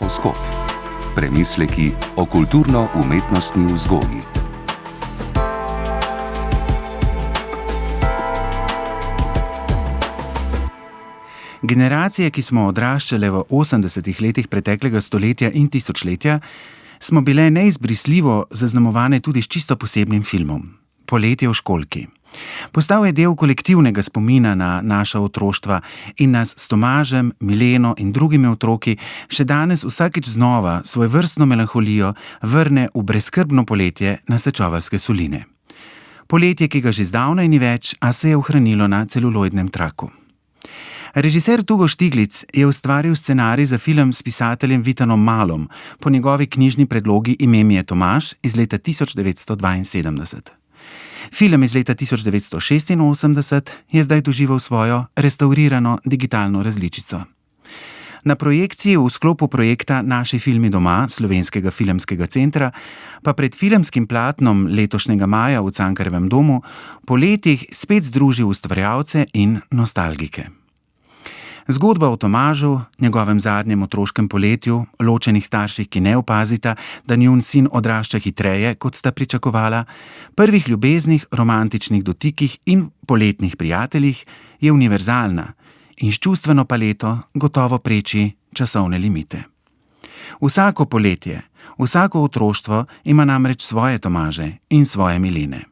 Grafoskop. Premisleki o kulturno-umetnostni vzgoji. Generacije, ki smo odraščale v 80. letih preteklega stoletja in tisočletja, smo bile neizbrisljivo zaznamovane tudi s čisto posebnim filmom – Poletje v školjki. Postal je del kolektivnega spomina na naša otroštva in nas s Tomažem, Mileno in drugimi otroki še danes vsakič znova svojevrstno melanholijo vrne v brezskrbno poletje na Sečoveljske soline. Poletje, ki ga že zdavnaj ni več, a se je ohranilo na celuloidnem traku. Režiser Tugo Štiglic je ustvaril scenarij za film s pisateljem Vitanom Malom, po njegovi knjižni predlogi Ime mi je Tomaž iz leta 1972. Film iz leta 1986 je zdaj doživel svojo restavrirano digitalno različico. Na projekciji v sklopu projekta Naši filmi doma Slovenskega filmskega centra pa pred filmskim platnom letošnjega maja v Cankarjevem domu po letih spet združi ustvarjalce in nostalgike. Zgodba o Tomažu, njegovem zadnjem otroškem poletju, ločenih starših, ki ne opazita, da njun sin odrašča hitreje, kot sta pričakovala, prvih ljubeznih, romantičnih dotikih in poletnih prijateljih, je univerzalna in s čustveno paleto gotovo preči časovne limite. Vsako poletje, vsako otroštvo ima namreč svoje Tomaže in svoje Milene.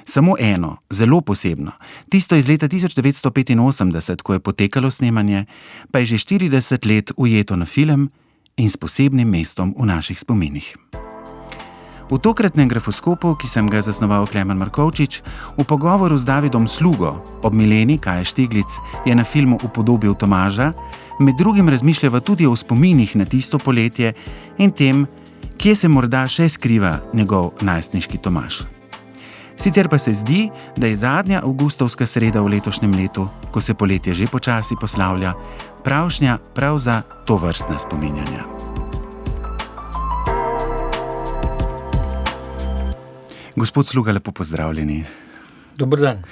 Samo eno, zelo posebno, tisto iz leta 1985, ko je potekalo snemanje, pa je že 40 let ujeto na film in s posebnim mestom v naših spominih. V tokratnem grafoskopu, ki sem ga zasnoval Klemen Markovčič, v pogovoru z Davidom Slugo ob Mileni Kaje Štiglic je na filmu upodobil Tomaža, med drugim razmišljava tudi o spominih na tisto poletje in tem, kje se morda še skriva njegov najstniški Tomaž. Sicer pa se zdi, da je zadnja avgustovska sreda v letošnjem letu, ko se poletje že počasi poslavlja, pravšnja prav za tovrstna spominjanja. Gospod Sluga, lepo pozdravljeni. Dober dan.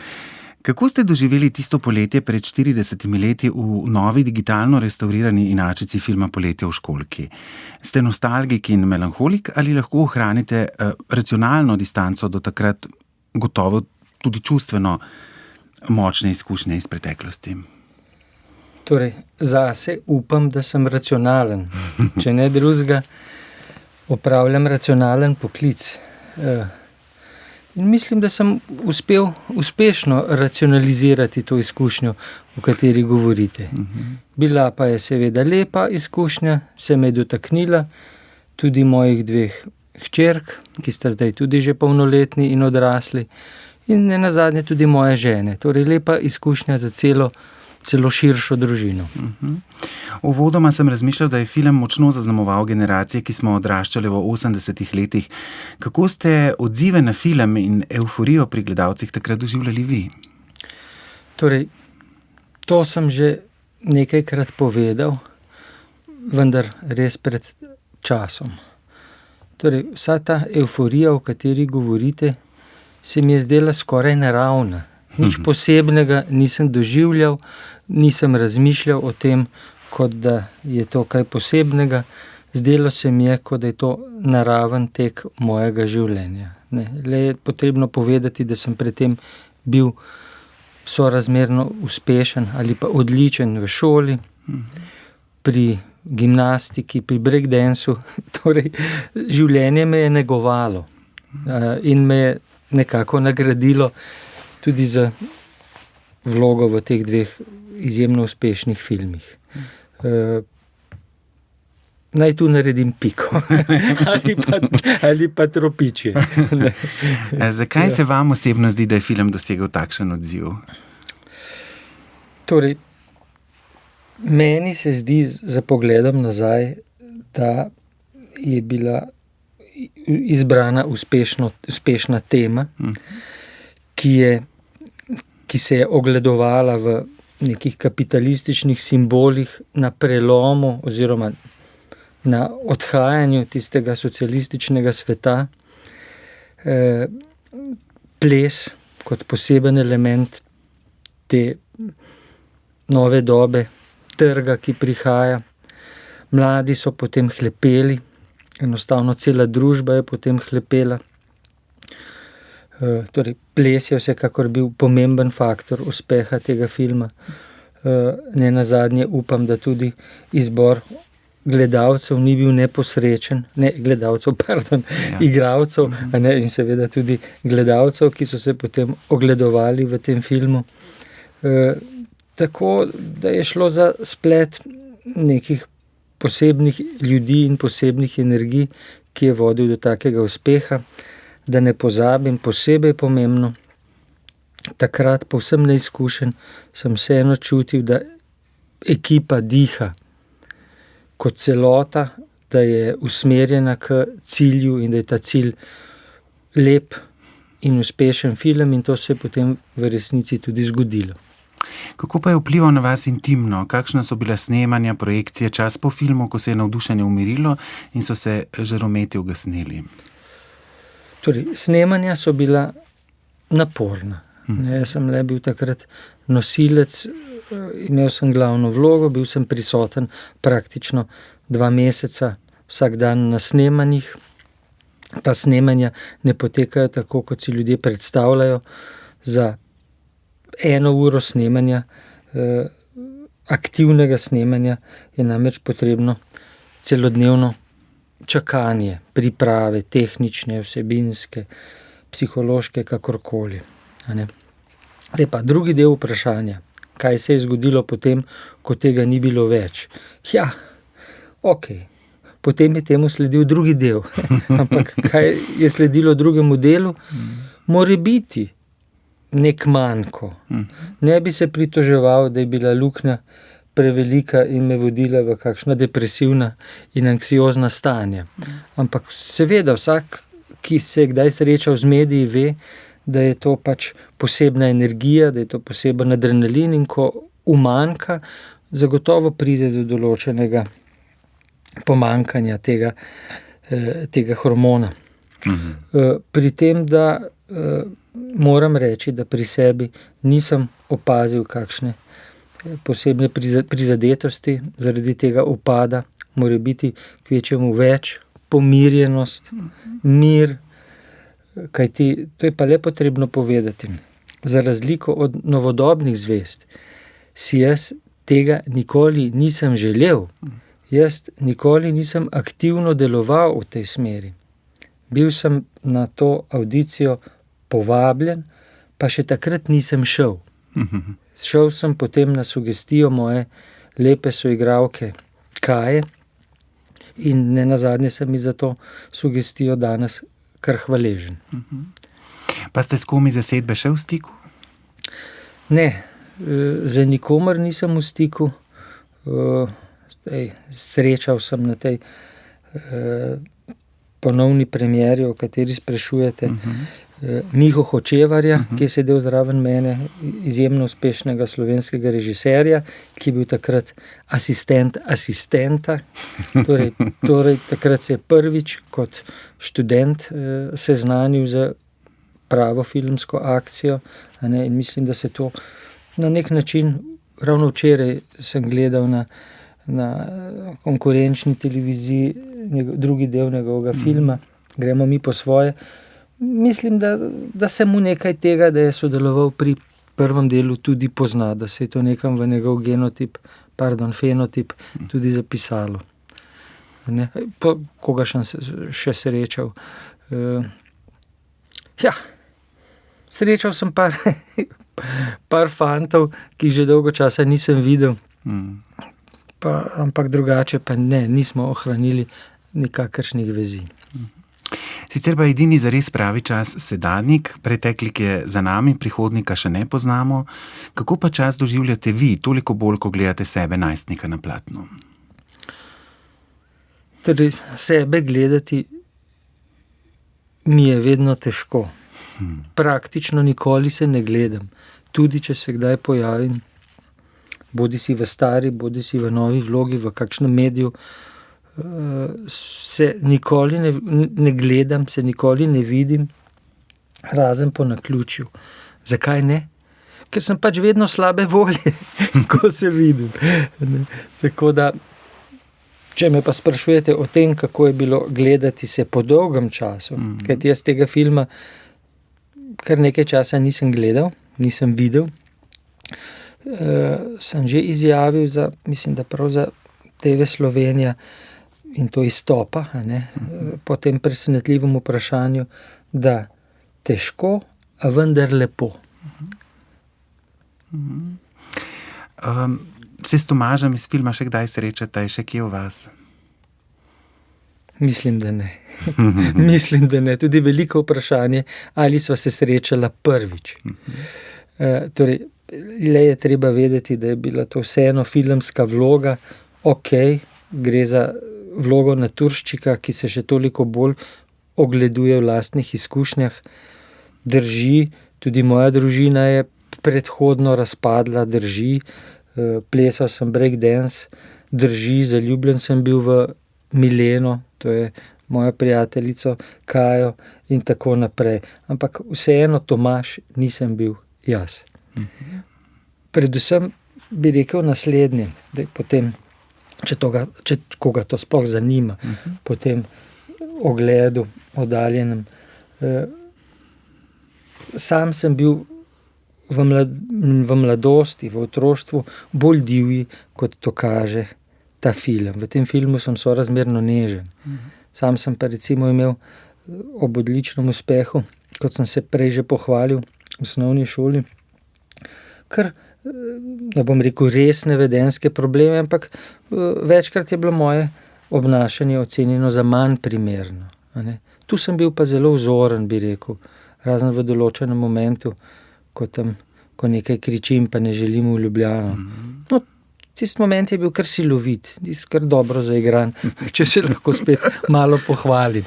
Kako ste doživeli tisto poletje pred 40 leti v novi digitalno restaurirani inačici filma Poletje v školjki? Ste nostalgik in melanholik ali lahko ohranite racionalno distanco do takrat gotovo tudi čustveno močne izkušnje iz preteklosti? Torej, zase upam, da sem racionalen. Če ne drugega, opravljam racionalen poklic. In mislim, da sem uspel uspešno racionalizirati to izkušnjo, o kateri govorite. Bila pa je seveda lepa izkušnja, se me je dotaknila tudi mojih dveh hčerk, ki sta zdaj tudi že polnoletni in odrasli, in nenazadnje tudi moje žene. Torej lepa izkušnja za celo širšo družino. Uvodoma sem razmišljal, da je film močno zaznamoval generacije, ki smo odraščali v 80. letih. Kako ste odzive na film in evforijo pri gledalcih takrat doživljali vi? Torej, to sem že nekajkrat povedal, vendar res pred časom. Torej, vsa ta evforija, o kateri govorite, se mi je zdela skoraj naravna. Nič posebnega nisem doživljal, nisem razmišljal o tem, kot da je to kaj posebnega. Zdelo se mi je, kot da je to naraven tek mojega življenja. Le je potrebno povedati, da sem pred tem bil sorazmerno uspešen ali pa odličen v šoli, pri gimnastiki, pri breakdancu. Torej, življenje me je negovalo in me je nekako nagradilo tudi za vlogo v teh dveh izjemno uspešnih filmih. Naj tu naredim piko ali pa tropičje. Zakaj se vam osebno zdi, da je film dosegel takšen odziv? Torej, meni se zdi, za pogledom nazaj, da je bila izbrana uspešna tema, ki se je ogledovala v nekih kapitalističnih simbolih na prelomu oziroma na odhajanju tistega socialističnega sveta. Ples kot poseben element te nove dobe, trga, ki prihaja, Mladi so potem hlepeli, enostavno cela družba je potem hlepela. Torej, ples je vsekakor bil pomemben faktor uspeha tega filma. Ne nazadnje upam, da tudi izbor gledalcev ni bil neposrečen, igralcev, in seveda tudi gledalcev, ki so se potem ogledovali v tem filmu. Tako, da je šlo za splet nekih posebnih ljudi in posebnih energij, ki je vodil do takega uspeha. Da ne pozabim, posebej pomembno, takrat povsem neizkušen, sem vseeno čutil, da ekipa diha kot celota, da je usmerjena k cilju in da je ta cilj lep in uspešen film, in to se je potem v resnici tudi zgodilo. Kako pa je vplival na vas intimno? Kakšna so bila snemanja, projekcije, čas po filmu, ko se je navdušenje umirilo in so se žarometi ugasnili? Torej, snemanja so bila naporna. Jaz sem le bil takrat nosilec, imel sem glavno vlogo, bil sem prisoten praktično 2 meseca vsak dan na snemanjih. Ta snemanja ne potekajo tako, kot si ljudje predstavljajo. Za 1 uro snemanja, aktivnega snemanja, je namreč potrebno celodnevno čakanje, priprave, tehnične, vsebinske, psihološke, kakorkoli. Zdaj pa drugi del vprašanja. Kaj se je zgodilo potem, ko tega ni bilo več? Ja, okej. Potem je temu sledil drugi del. Ampak kaj je sledilo drugemu delu? More biti nek manjko. Ne bi se pritoževal, da je bila luknja prevelika in me vodila v kakšna depresivna in anksiozna stanja. Ampak seveda vsak, ki se je kdaj srečal z mediji, ve, da je to pač posebna energija, da je to poseben adrenalin, in ko umanjka, zagotovo pride do določenega pomanjkanja tega hormona. Pri tem, da moram reči, da pri sebi nisem opazil kakšne posebne prizadetosti zaradi tega upada, mora biti kvečjemu več, pomirjenost, mir, kajti to je pa le potrebno povedati. Za razliko od novodobnih zvezd si jaz tega nikoli nisem želel. Jaz nikoli nisem aktivno deloval v tej smeri. Bil sem na to avdicijo povabljen, pa še takrat nisem šel. Šel sem potem na sugestijo moje lepe soigralke Kaje in nenazadnje sem mi za to sugestijo danes kar hvaležen. Pa ste s kom iz zasedbe še v stiku? Ne, z nikomer nisem v stiku. Srečal sem na tej ponovni premieri, o kateri sprašujete, Miho Hočevarja, ki je sedel zraven mene, izjemno uspešnega slovenskega režiserja, ki je bil takrat asistent asistenta. Torej takrat se je prvič kot študent seznanil z pravo filmsko akcijo, in mislim, da se to na nek način, ravno včeraj sem gledal na konkurenčni televiziji drugi del njegovega filma, Gremo mi po svoje. Mislim, da se mu nekaj tega, da je sodeloval pri prvem delu, tudi pozna, da se je to nekam v njegov fenotip tudi zapisalo. Koga sem še srečal? Srečal sem par fantov, ki jih že dolgo časa nisem videl, ampak drugače pa ne, nismo ohranili nikakršnih vezi. Sicer pa edini zares pravi čas sedanjik, preteklik je za nami, prihodnika še ne poznamo. Kako pa čas doživljate vi, toliko bolj, ko gledate sebe najstnika na platnu? Torej, sebe gledati mi je vedno težko. Praktično nikoli se ne gledam. Tudi, če se kdaj pojavim, bodi si v stari, bodi si v novi vlogi, v kakšnem mediju, se nikoli ne gledam, se nikoli ne vidim, razen po naključju. Zakaj ne? Ker sem pač vedno slabe volje, ko se vidim. Tako da Če me pa sprašujete o tem, kako je bilo gledati se po dolgem času, kajti jaz tega filma kar nekaj časa nisem gledal, nisem videl, sem že izjavil mislim, da prav za TV Slovenija in to izstopa, po tem presenetljivem vprašanju, da težko, a vendar lepo. Se s Tomažem iz filma še kdaj srečate, je še kje v vas? Mislim, da ne. Mislim, da ne. Tudi veliko vprašanje, ali sva se srečala prvič. Torej, le je treba vedeti, da je bila to vseeno filmska vloga, gre za vlogo naturščika, ki se še toliko bolj ogleduje v lastnih izkušnjah. Drži, tudi moja družina je predhodno razpadla, drži, plesal sem breakdance, drži, zaljubljen sem bil v Mileno, to je moja prijateljico, Kajo in tako naprej. Ampak vseeno Tomaž nisem bil jaz. Predvsem bi rekel naslednje, da potem, če koga to sploh zanima, po tem ogledu oddaljenem. Sam sem bil v mladosti, v otroštvu bolj divji, kot to kaže ta film. V tem filmu sem sorazmerno nežen. Sam sem pa recimo imel ob odličnem uspehu, kot sem se prej že pohvalil v osnovni šoli, kar, ne bom rekel resne vedenjske probleme, ampak večkrat je bilo moje obnašanje ocenjeno za manj primerno. Tu sem bil pa zelo vzoren, bi rekel, razen v določenem momentu, ko nekaj kričim, pa ne želim v Ljubljano. No, tisti moment je bil kar silovit, kar dobro zaigran, če se lahko spet malo pohvalim.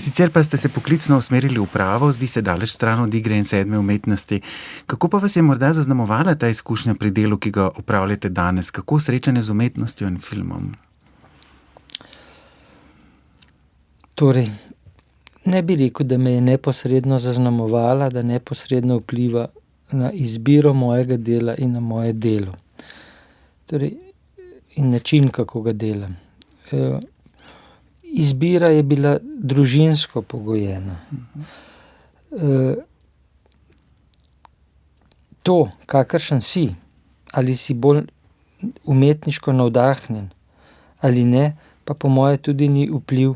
Sicer pa ste se poklicno usmerili v pravo, zdi se daleč stran od igre in sedme umetnosti. Kako pa vas je morda zaznamovala ta izkušnja pri delu, ki ga opravljate danes? Kako srečanje z umetnostjo in filmom? Torej, ne bi rekel, da me je neposredno zaznamovala, da neposredno vpliva na izbiro mojega dela in na moje delo. Torej, in način, kako ga delam. Izbira je bila družinsko pogojena. To, kakršen si, ali si bolj umetniško navdahnjen ali ne, pa po moje tudi ni vpliv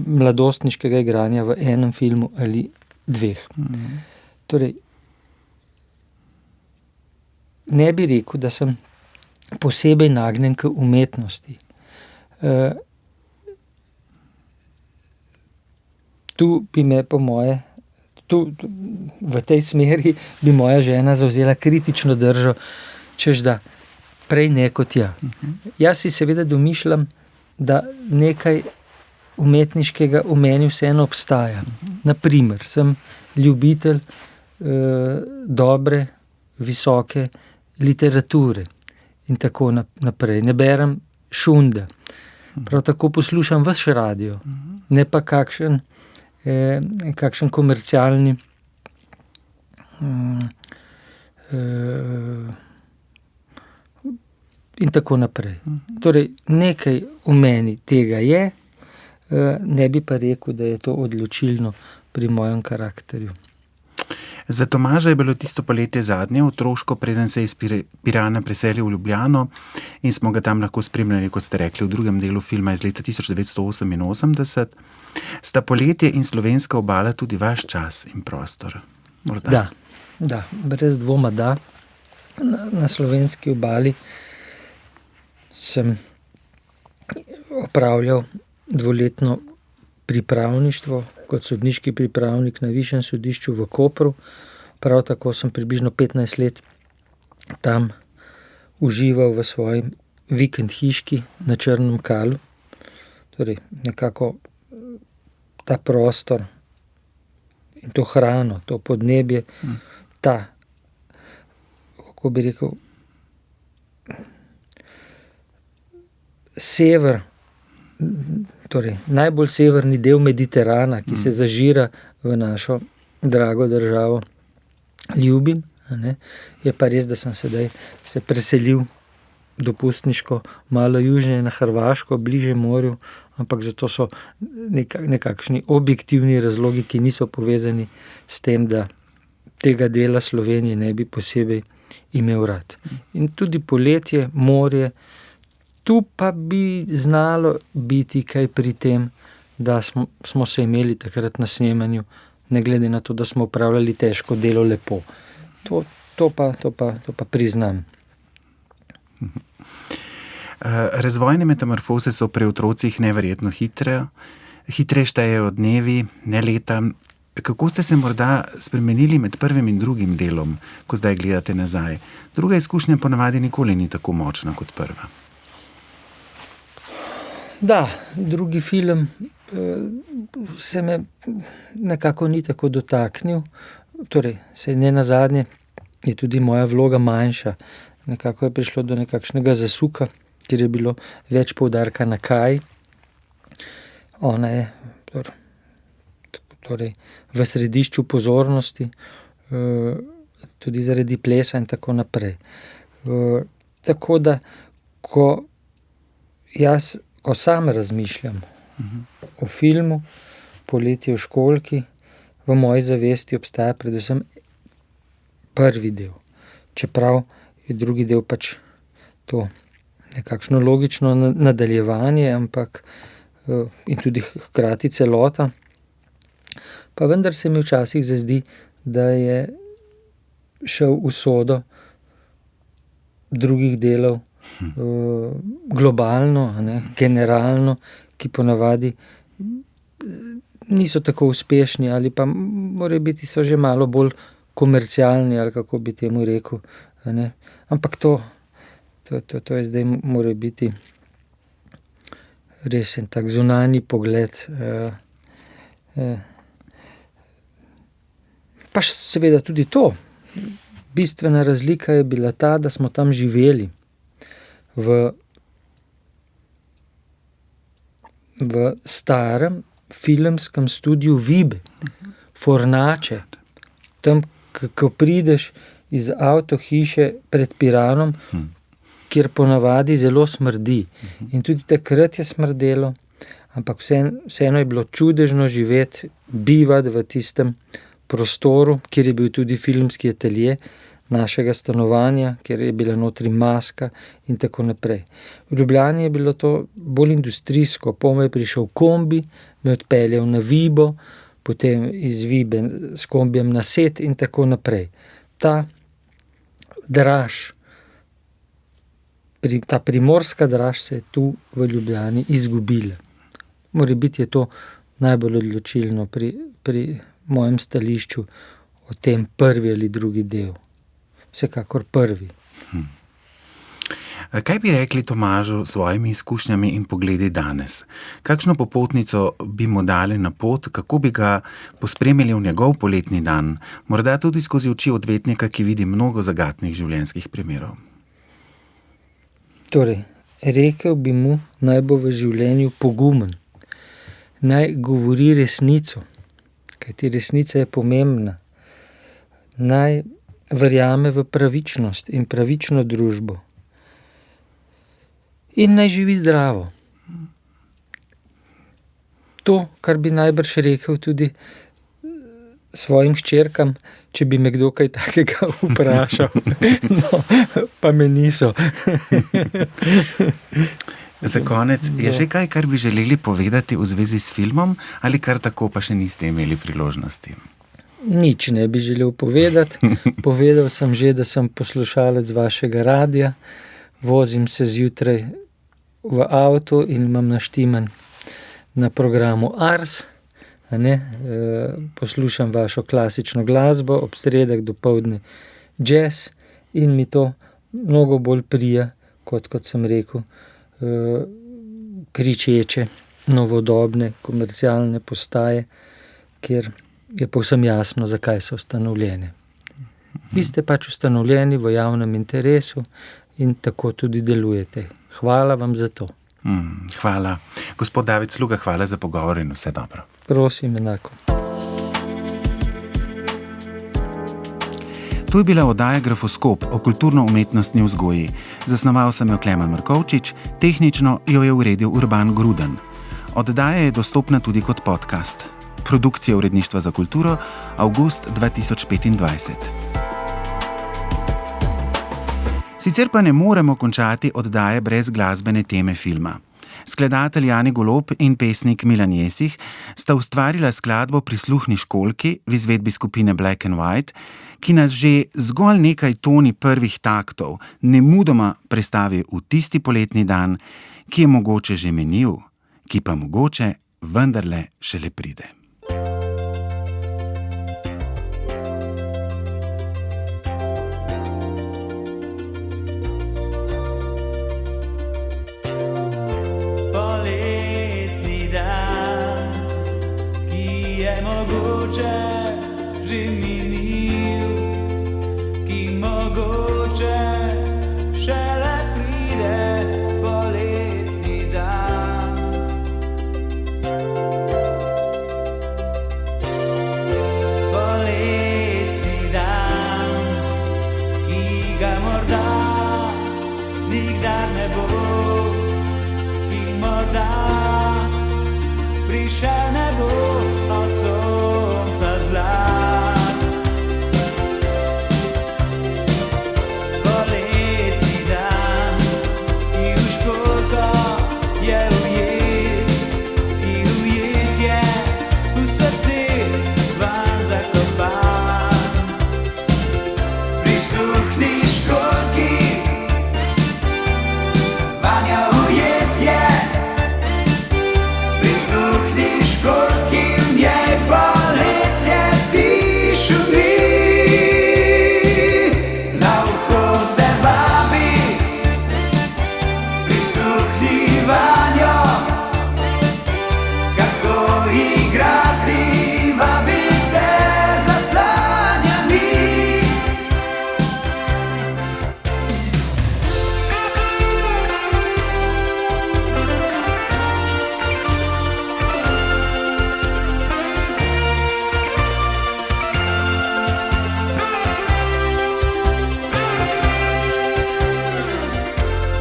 mladostniškega igranja v enem filmu ali dveh. Torej, ne bi rekel, da sem posebej nagnjen k umetnosti. Tu bi me po moje, v tej smeri bi moja žena zavzela kritično držo, češ da prej ne kot ja. Jaz si seveda domišljam, da nekaj umetniškega v meni vseeno obstaja. Naprimer, sem ljubitelj dobre, visoke literature in tako naprej. Ne berem šunda. Prav tako poslušam ves radio, ne pa kakšen komercialni in tako naprej. Torej, nekaj v meni tega je, ne bi pa rekel, da je to odločilno pri mojem karakterju. Za Tomaža je bilo tisto poletje zadnje otroško, preden se je iz Pirana preselil v Ljubljano in smo ga tam lahko spremljali, kot ste rekli, v drugem delu filma iz leta 1988. Sta poletje in slovenska obala tudi vaš čas in prostor? Morda? Da, brez dvoma da. Na slovenski obali sem opravljal dvoletno pripravništvo kot sodniški pripravnik na Višjem sodišču v Kopru. Prav tako sem približno 15 let tam užival v svoji vikend hiški na Črnem Kalu. Torej, nekako ta prostor in to hrano, to podnebje, kako bi rekel, sever, torej najbolj severni del Mediterana, ki se zažira v našo drago državo, ljubim. Je pa res, da sem sedaj se preselil dopustniško, malo južneje na Hrvaško, bliže morju, ampak zato so nekakšni objektivni razlogi, ki niso povezani s tem, da tega dela Slovenije ne bi posebej imel rad. In tudi poletje, morje, tu pa bi znalo biti kaj pri tem, da smo se imeli takrat na snemanju, ne glede na to, da smo opravljali težko delo lepo. To pa priznam. Razvojne metamorfoze so pri otrocih neverjetno hitre. Hitre štejejo dnevi, ne leta. Kako ste se morda spremenili med prvim in drugim delom, ko zdaj gledate nazaj? Druga izkušnja ponavadi nikoli ni tako močna kot prva. Da, drugi film se me nekako ni tako dotaknil. Torej, se ne nazadnje je tudi moja vloga manjša. Nekako je prišlo do nekakšnega zasuka, kjer je bilo več poudarka na Kaji. Ona je torej v središču pozornosti, tudi zaradi plesa in tako naprej. Tako da, ko sam razmišljam o filmu Poletje v školjki, v moji zavesti obstaja predvsem prvi del. Čeprav je drugi del pač to nekakšno logično nadaljevanje, ampak in tudi hkrati celota. Pa vendar se mi včasih zazdi, da je šel v sodo drugih delov globalno, generalno, ki ponavadi niso tako uspešni ali pa morebiti so že malo bolj komercialni, ali kako bi temu rekel. Ampak to je zdaj morebiti res en tak zunanji pogled. Pa seveda tudi to. Bistvena razlika je bila ta, da smo tam živeli v starem filmskem studiu Vibe, Fornače. Tam, ko prideš iz avtohiše pred Piranom, kjer ponavadi zelo smrdi. In tudi takrat je smrdelo, ampak vseeno je bilo čudežno živeti, bivati v tistem prostoru, kjer je bil tudi filmski atelje našega stanovanja, kjer je bila notri maska in tako naprej. V Ljubljani je bilo to bolj industrijsko, pomej prišel kombi, me odpeljal na Vibo, potem iz Vibe s kombijem na Set in tako naprej. Ta draž, ta primorska draž se je tu v Ljubljani izgubila. Morebiti je to najbolj odločilno pri mojem stališču o tem prvi ali drugi del. Vsekakor prvi. Kaj bi rekli Tomažu s svojimi izkušnjami in pogledi danes? Kakšno popotnico bi mu dali na pot, kako bi ga pospremili v njegov poletni dan, morda tudi skozi oči odvetnika, ki vidi mnogo zagatnih življenjskih primerov? Torej, rekel bi mu, naj bo v življenju pogumen, naj govori resnico, kajti resnica je pomembna, naj verjame v pravičnost in pravično družbo in naj živi zdravo. To, kar bi najbrž rekel tudi svojim hčerkam, če bi me kdo kaj takega vprašal. No, pa me niso. Za konec, je še kaj, kar bi želeli povedati v zvezi s filmom, ali kar tako pa še niste imeli priložnosti? Nič ne bi želel povedati. Povedal sem že, da sem poslušalec vašega radia, vozim se zjutraj v avtu in imam naštiman na programu Ars, poslušam vašo klasično glasbo, ob sredah dopoldne jazz in mi to mnogo bolj prija, kot sem rekel, kričeče, novodobne, komercialne postaje, kjer je povsem jasno, zakaj so ustanovljene. Vi ste pač ustanovljeni v javnem interesu in tako tudi delujete. Hvala vam za to. Hvala. Gospod David Sluga, hvala za pogovor in vse dobro. Prosim, enako. To je bila oddaja Grafoskop o kulturno-umetnostni vzgoji. Zasnoval sem jo Klemen Markovčič, tehnično jo je uredil Urban Gruden. Oddaja je dostopna tudi kot podcast. Produkcija Uredništva za kulturo, avgust 2025. Sicer pa ne moremo končati oddaje brez glasbene teme filma. Skladatelj Jani Golob in pesnik Milan Jesih sta ustvarila skladbo Prisluhni školjki v izvedbi skupine Black and White, ki nas že zgolj nekaj toni prvih taktov nemudoma prestavi v tisti poletni dan, ki je mogoče že minil, ki pa mogoče vendarle šele pride. Poletni dan, ki je mogoče že minil, ki mogoče šele pride. Poletni dan, poletni dan, ki ga morda nikdar ne bo, ki morda prišel ne bo od sonca zlat. Poletni dan, ki v školjko je ujet, ki ujet je v srce van zakopan. Prisluhni školjki, vanjo ujet je. Prisluhni školjki, v njej poletje ti šumi. Na uho te vabi, prisluhni vanjo, kako igrati, vabi te za sanjami.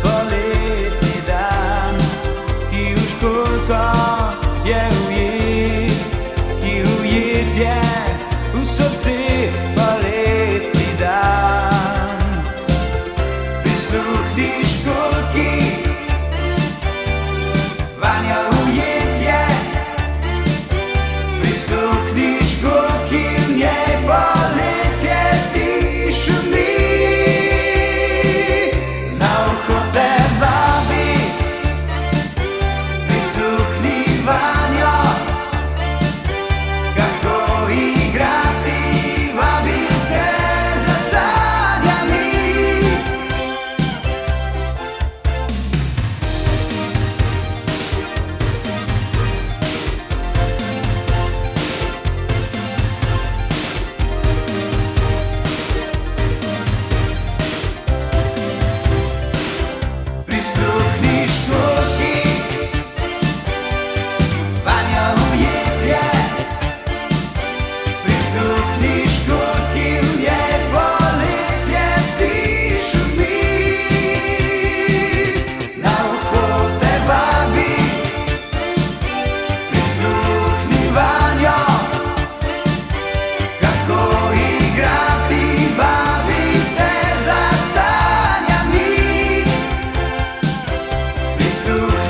Poletni dan, ki v školjko je ujet, ki ujet je v srce. Poletni dan, prisluhni školjki, vanjo ujet je. Prisluhni školjki, v njej poletje ti šumi. Na uho te vabi, prisluhni vanjo, kako igrati, vabi te za sanjami. Prisluhni školjki, vanjo ujet je. Prisluhni školjki, v njej poletje ti šumi. Na uho te vabi, prisluhni vanjo, kako igrati, vabi te za sanjami. Prisluhni